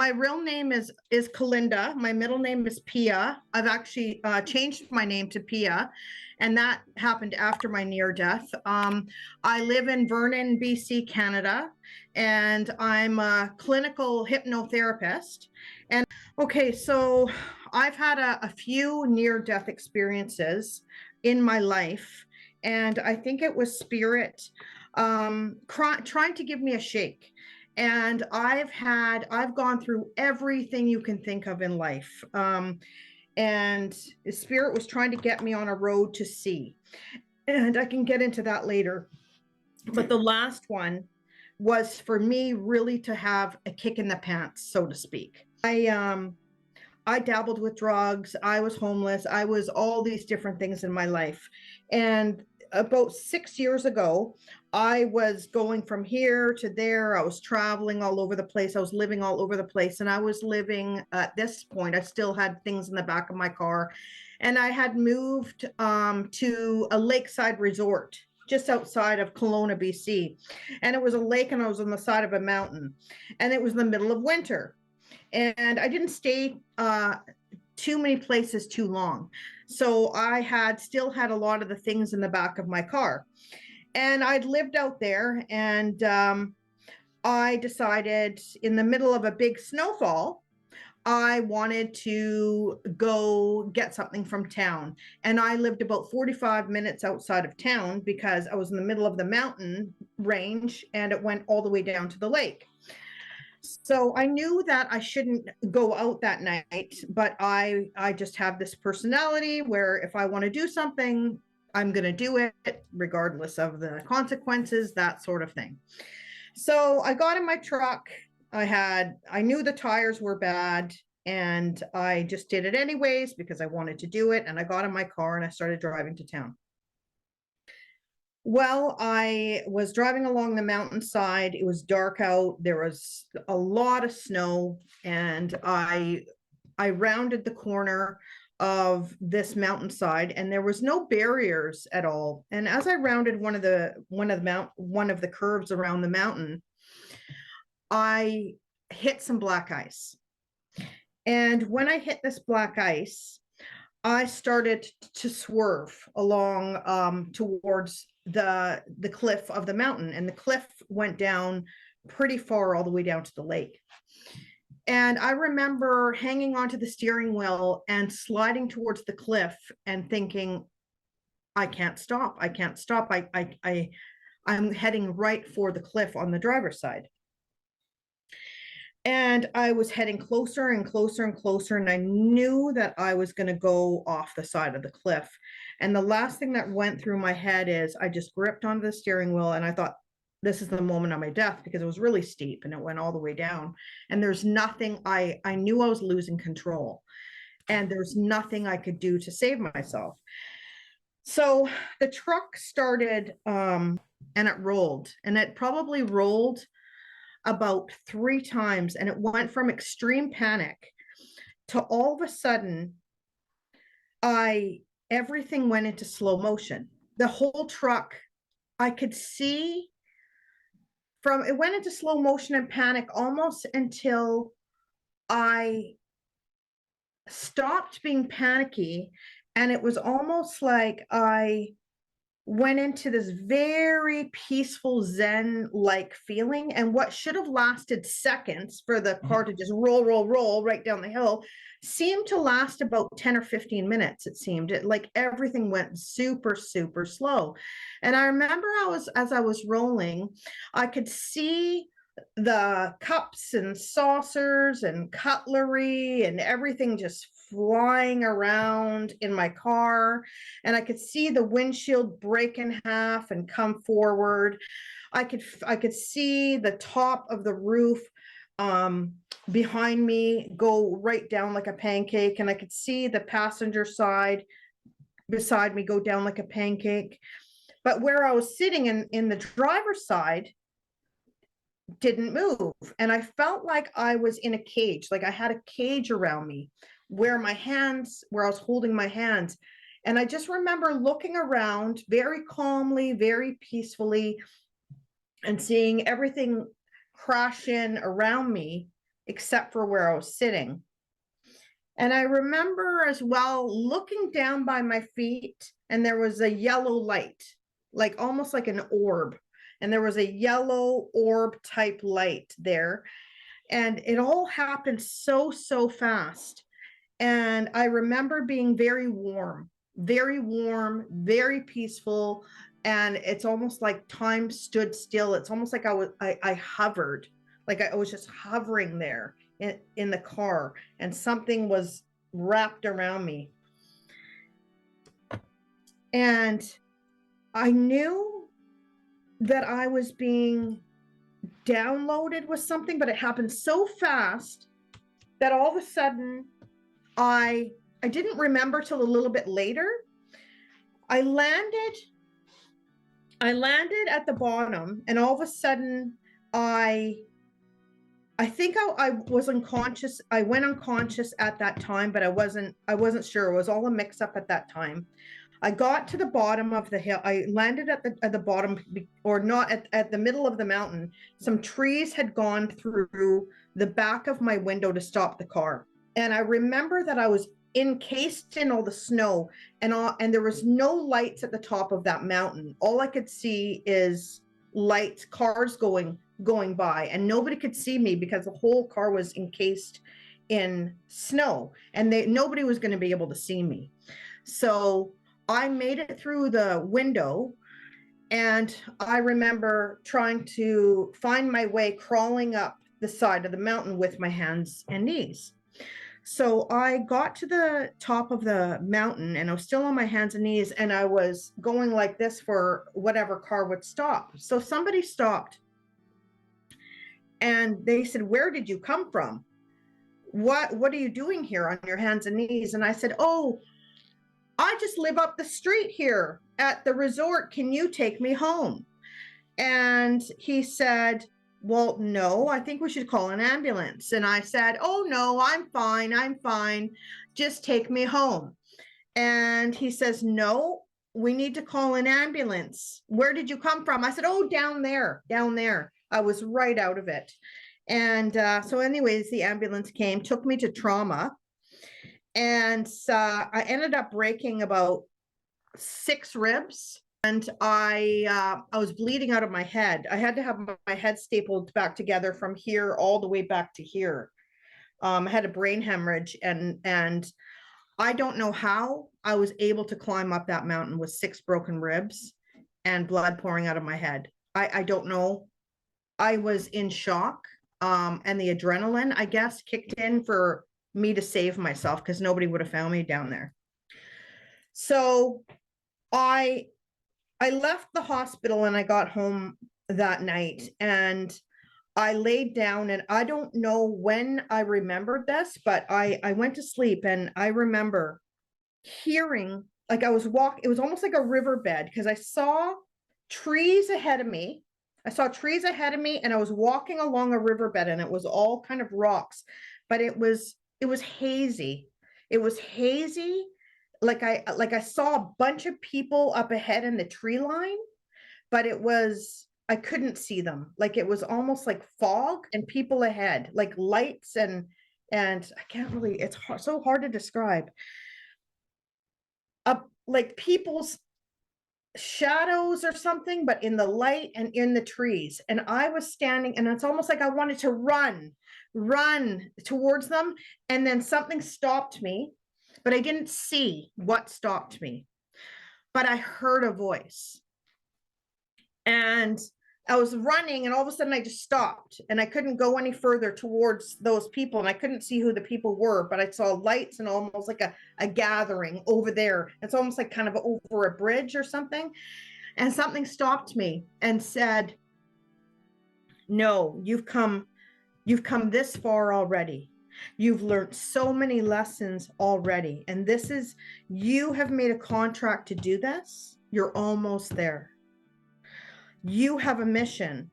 my real name is Kalinda. My middle name is Pia. I've actually changed my name to Pia, and that happened after my near death. I live in Vernon, BC, Canada, and I'm a clinical hypnotherapist. And okay, so I've had a few near-death experiences in my life, and I think it was spirit trying to give me a shake. And I've gone through everything you can think of in life. And spirit was trying to get me on a road to see. And I can get into that later. But the last one was for me really to have a kick in the pants, so to speak. I dabbled with drugs. I was homeless. I was all these different things in my life. And about 6 years ago, I was going from here to there. I was traveling all over the place. I was living all over the place. And I was living at this point, I still had things in the back of my car. And I had moved to a lakeside resort just outside of Kelowna, BC. And it was a lake, and I was on the side of a mountain. And it was the middle of winter. And I didn't stay too many places too long. So I still had a lot of the things in the back of my car. And I'd lived out there, and I decided in the middle of a big snowfall, I wanted to go get something from town. And I lived about 45 minutes outside of town because I was in the middle of the mountain range, and it went all the way down to the lake. So I knew that I shouldn't go out that night, but I just have this personality where if I want to do something, I'm going to do it regardless of the consequences, that sort of thing. So I got in my truck. I knew the tires were bad, and I just did it anyways because I wanted to do it. And I got in my car and I started driving to town. Well, I was driving along the mountainside. It was dark out. There was a lot of snow, and I rounded the corner of this mountainside, and there was no barriers at all. And as I rounded one of the curves around the mountain, I hit some black ice. And when I hit this black ice, I started to swerve along towards the cliff of the mountain, and the cliff went down pretty far all the way down to the lake. And I remember hanging onto the steering wheel and sliding towards the cliff and thinking, I can't stop. I can't stop. I'm heading right for the cliff on the driver's side. And I was heading closer and closer and closer, and I knew that I was going to go off the side of the cliff. And the last thing that went through my head is I just gripped onto the steering wheel, and I thought, this is the moment of my death, because it was really steep and it went all the way down. And there's nothing, I knew I was losing control, and there's nothing I could do to save myself. So the truck started and it rolled, and it probably rolled about 3 times, and it went from extreme panic to all of a sudden everything went into slow motion. The whole truck, I could see it went into slow motion and panic almost until I stopped being panicky, and it was almost like I went into this very peaceful Zen-like feeling, and what should have lasted seconds for the car to just roll right down the hill seemed to last about 10 or 15 minutes. It seemed like everything went super, super slow. And I remember as I was rolling, I could see the cups and saucers and cutlery and everything just flying around in my car, and I could see the windshield break in half and come forward. I could see the top of the roof behind me go right down like a pancake, and I could see the passenger side beside me go down like a pancake. But where I was sitting in the driver's side didn't move, and I felt like I was in a cage, like I had a cage around me where I was holding my hands. And I just remember looking around very calmly, very peacefully, and seeing everything crash in around me except for where I was sitting. And I remember as well looking down by my feet, and there was a yellow light, like almost like an orb. And there was a yellow orb type light there. And it all happened so, so fast. And I remember being very warm, very peaceful. And it's almost like time stood still. It's almost like I hovered, like I was just hovering there in the car, and something was wrapped around me. And I knew that I was being downloaded with something, but it happened so fast that all of a sudden I didn't remember till a little bit later. I landed at the bottom, and all of a sudden I think I was unconscious. I went unconscious at that time, but I wasn't sure. It was all a mix up at that time. I got to the bottom of the hill. I landed at the bottom, or not at the middle of the mountain. Some trees had gone through the back of my window to stop the car. And I remember that I was encased in all the snow, and there was no lights at the top of that mountain. All I could see is lights, cars going by, and nobody could see me because the whole car was encased in snow, and nobody was going to be able to see me. So I made it through the window, and I remember trying to find my way crawling up the side of the mountain with my hands and knees. So I got to the top of the mountain, and I was still on my hands and knees, and I was going like this for whatever car would stop. So somebody stopped, and they said, "Where did you come from? What are you doing here on your hands and knees?" And I said, "Oh, I just live up the street here at the resort. Can you take me home?" And he said, "Well, no, I think we should call an ambulance." And I said, "Oh, no, I'm fine. Just take me home." And he says, "No, we need to call an ambulance. Where did you come from?" I said, "Oh, down there. I was right out of it." And so anyways, the ambulance came, took me to trauma. And I ended up breaking about 6 ribs, and I was bleeding out of my head. I had to have my head stapled back together from here all the way back to here. I had a brain hemorrhage, and I don't know how I was able to climb up that mountain with 6 broken ribs and blood pouring out of my head. I don't know. I was in shock, and the adrenaline, I guess, kicked in for me to save myself, because nobody would have found me down there. So I left the hospital, and I got home that night, and I laid down, and I don't know when I remembered this, but I went to sleep, and I remember hearing, like I was it was almost like a riverbed, because I saw trees ahead of me. And I was walking along a riverbed, and it was all kind of rocks, but it was hazy. It was hazy. Like I saw a bunch of people up ahead in the tree line, but I couldn't see them. Like it was almost like fog and people ahead, like lights, and I can't really, it's so hard to describe. Like people's shadows or something, but in the light and in the trees. And I was standing, and it's almost like I wanted to run towards them. And then something stopped me, but I didn't see what stopped me. But I heard a voice, and I was running, and all of a sudden I just stopped, and I couldn't go any further towards those people, and I couldn't see who the people were, but I saw lights and almost like a gathering over there. It's almost like kind of over a bridge or something. And something stopped me and said, "No, you've come this far already. You've learned so many lessons already. And you have made a contract to do this. You're almost there. You have a mission,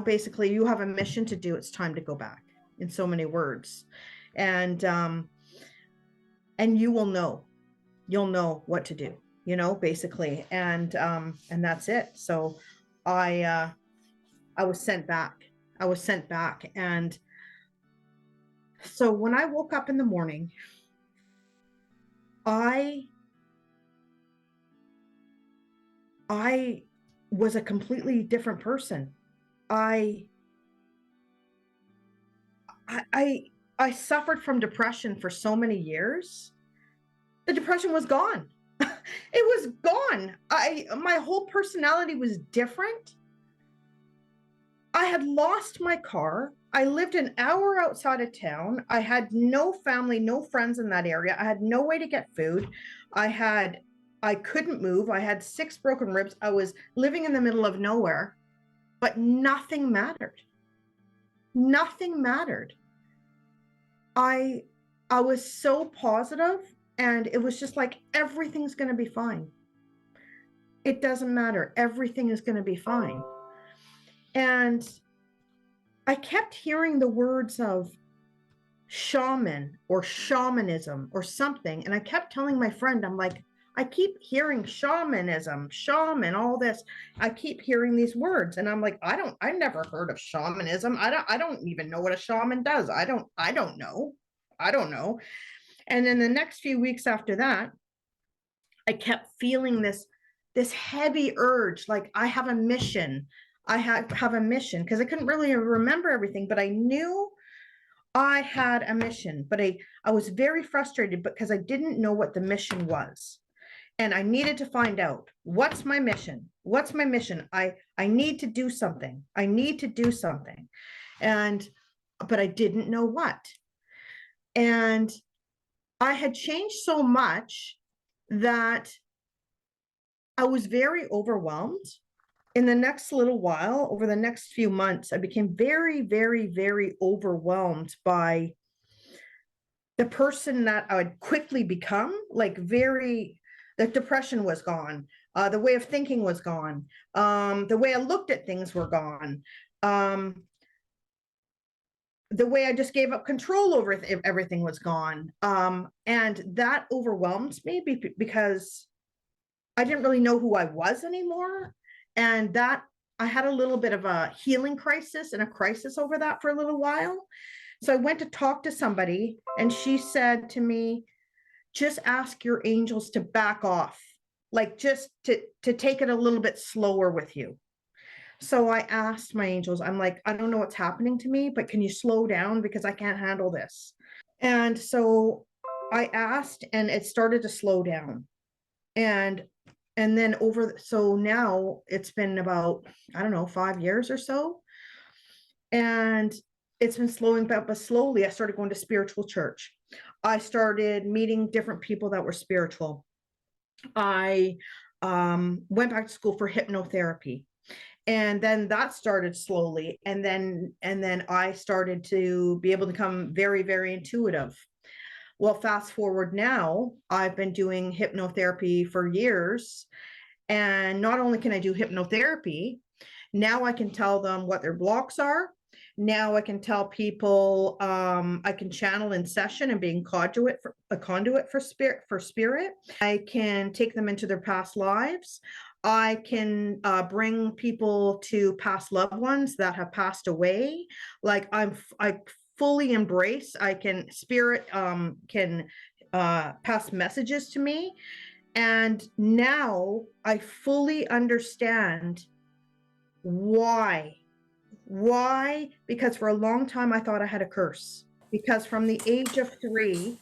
basically you have a mission to do. It's time to go back," in so many words. And you will know, you'll know what to do, basically. And that's it. So I was sent back. And So when I woke up in the morning, I I was a completely different person. I I I, I suffered from depression for so many years. The depression was gone. It was gone. My whole personality was different. I had lost my car. I lived an hour outside of town. I had no family, no friends in that area. I had no way to get food. I couldn't move. I had 6 broken ribs. I was living in the middle of nowhere, but nothing mattered. Nothing mattered. I I was so positive, and it was just like everything's going to be fine. It doesn't matter. Everything is going to be fine. And I kept hearing the words of shaman or shamanism or something. And I kept telling my friend, I'm like, I keep hearing shamanism, shaman, all this. I keep hearing these words. And I'm like, I never heard of shamanism. I don't even know what a shaman does. I don't know. I don't know. And then the next few weeks after that, I kept feeling this heavy urge, like I have a mission. I have a mission, because I couldn't really remember everything, but I knew I had a mission. But I was very frustrated because I didn't know what the mission was. And I needed to find out, what's my mission? What's my mission? I need to do something. I need to do something. And but I didn't know what. And I had changed so much that I was very overwhelmed. In the next little while, over the next few months, I became very, very, very overwhelmed by the person that I would quickly become. The depression was gone. The way of thinking was gone. The way I looked at things were gone. The way I just gave up control over everything was gone. And that overwhelmed me because I didn't really know who I was anymore. And that I had a little bit of a healing crisis and a crisis over that for a little while. So I went to talk to somebody, and she said to me, just ask your angels to back off, like just to take it a little bit slower with you. So I asked my angels, I'm like, I don't know what's happening to me, but can you slow down, because I can't handle this. And so I asked, and it started to slow down. And then so now it's been about, I don't know, 5 years or so. And it's been slowing down, but slowly I started going to spiritual church. I started meeting different people that were spiritual. I went back to school for hypnotherapy. And then that started slowly. And then I started to be able to become very, very intuitive. Well, fast forward now, I've been doing hypnotherapy for years. And not only can I do hypnotherapy, now I can tell them what their blocks are. Now I can tell people, I can channel in session and being a conduit for spirit. I can take them into their past lives. I can bring people to past loved ones that have passed away. I fully embrace. I can spirit can pass messages to me. And now I fully understand why. Why? Because for a long time I thought I had a curse. Because from the age of 3,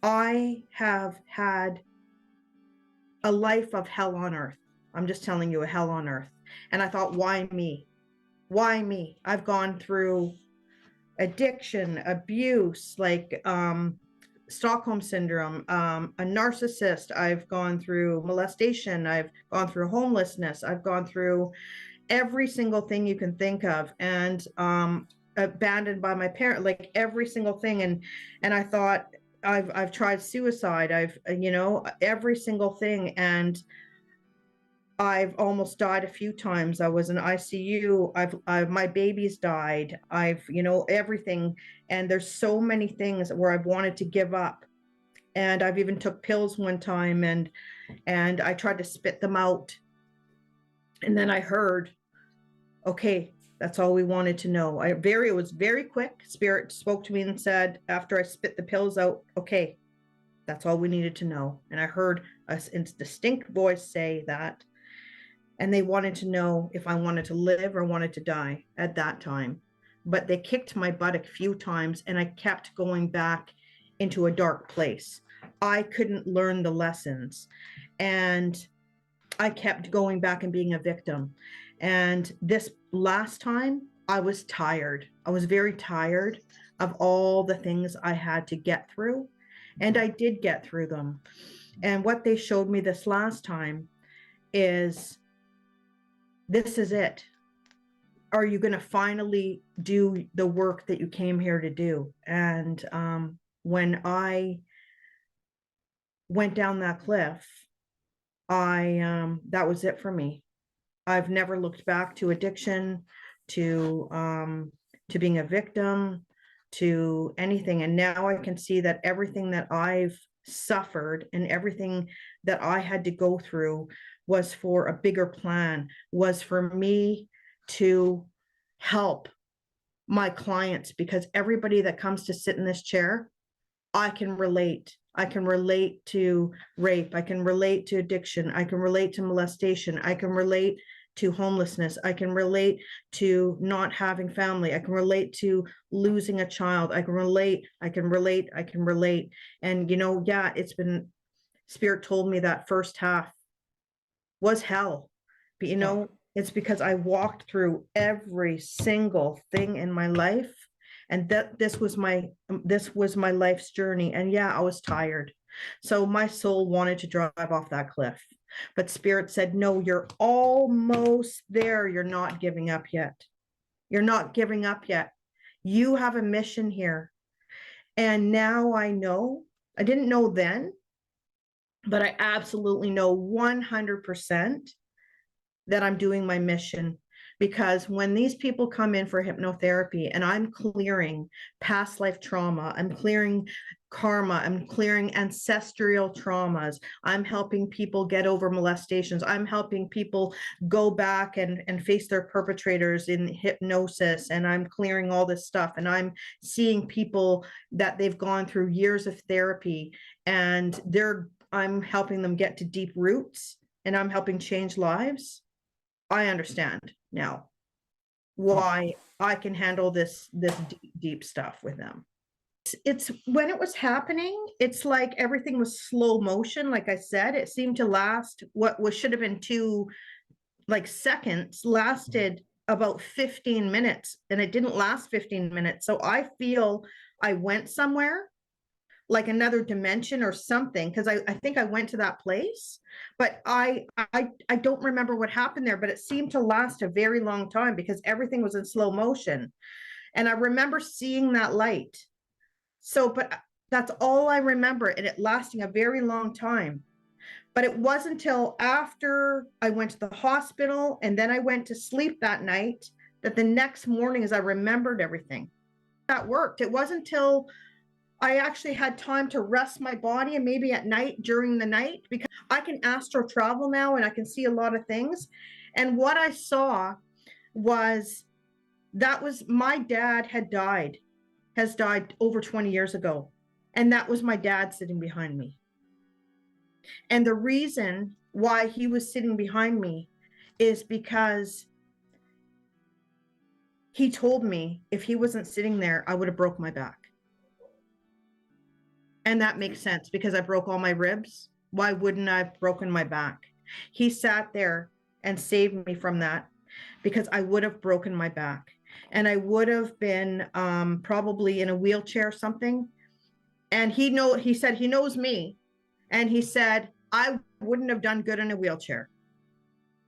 I have had a life of hell on earth. I'm just telling you, a hell on earth. And I thought, why me? Why me? I've gone through addiction, abuse, Stockholm syndrome, a narcissist. I've gone through molestation. I've gone through homelessness. I've gone through every single thing you can think of, and abandoned by my parent, like every single thing. And I thought, I've tried suicide. I've every single thing, and I've almost died a few times. I was in ICU. I've my babies died. Everything. And there's so many things where I've wanted to give up. And I've even took pills one time, and I tried to spit them out. And then I heard, okay, That's all we wanted to know. It was very quick. Spirit spoke to me and said, after I spit the pills out, okay, that's all we needed to know. And I heard a distinct voice say that. And they wanted to know if I wanted to live or wanted to die at that time. But they kicked my butt a few times and I kept going back into a dark place. I couldn't learn the lessons. And I kept going back and being a victim. And this last time, I was tired. I was very tired of all the things I had to get through. And I did get through them. And what they showed me this last time is, this is it. Are you going to finally do the work that you came here to do? And when I went down that cliff, that was it for me. I've never looked back to addiction, to being a victim, to anything. And now I can see that everything that I've suffered and everything that I had to go through was for a bigger plan, was for me to help my clients, because everybody that comes to sit in this chair, I can relate. I can relate to rape. I can relate to addiction. I can relate to molestation. I can relate to homelessness. I can relate to not having family. I can relate to losing a child. I can relate. And, yeah, Spirit told me that first half was hell. But, it's because I walked through every single thing in my life. And that this was my life's journey. And yeah, I was tired. So my soul wanted to drive off that cliff. But Spirit said, no, you're almost there. You're not giving up yet. You're not giving up yet. You have a mission here. And now I know, I didn't know then, but I absolutely know 100% that I'm doing my mission. Because when these people come in for hypnotherapy and I'm clearing past life trauma, I'm clearing karma, I'm clearing ancestral traumas, I'm helping people get over molestations, I'm helping people go back and face their perpetrators in hypnosis, and I'm clearing all this stuff, and I'm seeing people that they've gone through years of therapy, and I'm helping them get to deep roots, and I'm helping change lives. I understand now why I can handle this deep stuff with them. It's when it was happening, it's like everything was slow motion. Like I said, it seemed to last, should have been 2 seconds, lasted about 15 minutes, and it didn't last 15 minutes. So I feel I went somewhere, like another dimension or something, because I think I went to that place, but I don't remember what happened there, but it seemed to last a very long time because everything was in slow motion. And I remember seeing that light. So, but that's all I remember, and it lasting a very long time. But it wasn't until after I went to the hospital and then I went to sleep that night that the next morning, as I remembered everything, that worked. It wasn't until I actually had time to rest my body, and maybe at night, during the night, because I can astral travel now and I can see a lot of things. And what I saw was my dad has died over 20 years ago. And that was my dad sitting behind me. And the reason why he was sitting behind me is because he told me if he wasn't sitting there, I would have broke my back. And that makes sense because I broke all my ribs. Why wouldn't I have broken my back? He sat there and saved me from that because I would have broken my back. And I would have been probably in a wheelchair or something. And he said he knows me. And he said, I wouldn't have done good in a wheelchair.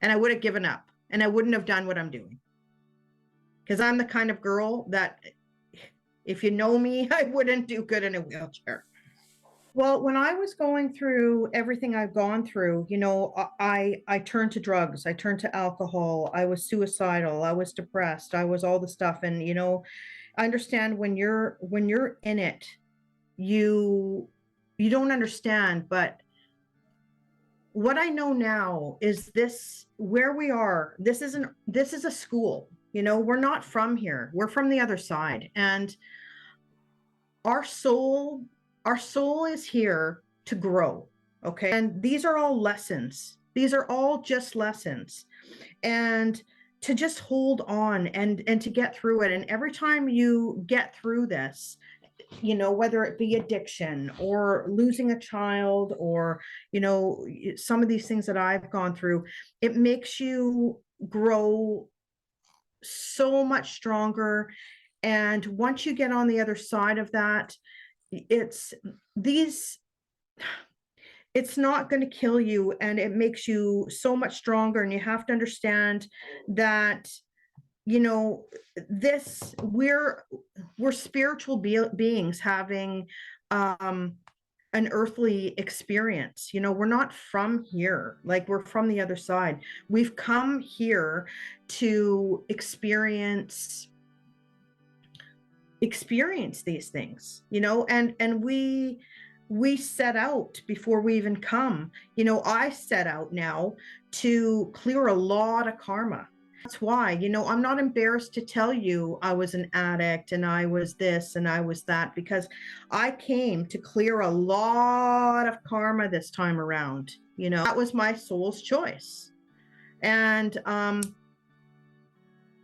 And I would have given up. And I wouldn't have done what I'm doing. Because I'm the kind of girl that, if you know me, I wouldn't do good in a wheelchair. Well, when I was going through everything I've gone through, I turned to drugs, I turned to alcohol, I was suicidal, I was depressed, I was all the stuff. And, I understand when you're in it, you don't understand. But what I know now is where we are, this is a school. You know, we're not from here. We're from the other side. And our soul, our soul is here to grow. Okay. And these are all lessons. These are all just lessons. And to just hold on and to get through it. And every time you get through this, you know, whether it be addiction or losing a child or, you know, some of these things that I've gone through, it makes you grow so much stronger. And once you get on the other side of that, it's these, it's not going to kill you, and it makes you so much stronger. And you have to understand that, you know, this, we're spiritual beings having an earthly experience. You know, we're not from here, like we're from the other side. We've come here to experience these things, you know, and we set out before we even come. You know, I set out now to clear a lot of karma. That's why, you know, I'm not embarrassed to tell you I was an addict and I was this and I was that, because I came to clear a lot of karma this time around. You know, that was my soul's choice. And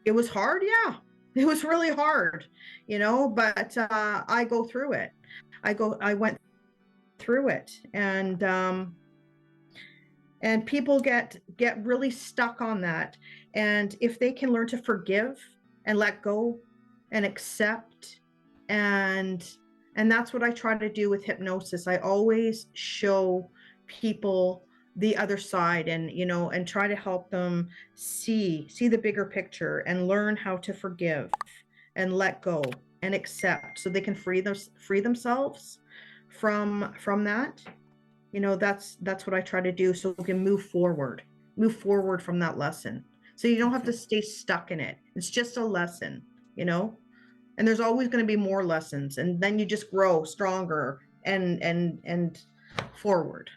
it was hard. Yeah, it was really hard, you know, but I go through it. I went through it. And people get really stuck on that. And if they can learn to forgive and let go and accept, and that's what I try to do with hypnosis. I always show people the other side, and, you know, and try to help them see the bigger picture and learn how to forgive and let go and accept, so they can free themselves from that. You know, that's what I try to do, so we can move forward from that lesson. So you don't have to stay stuck in it. It's just a lesson, you know, and there's always going to be more lessons, and then you just grow stronger and forward.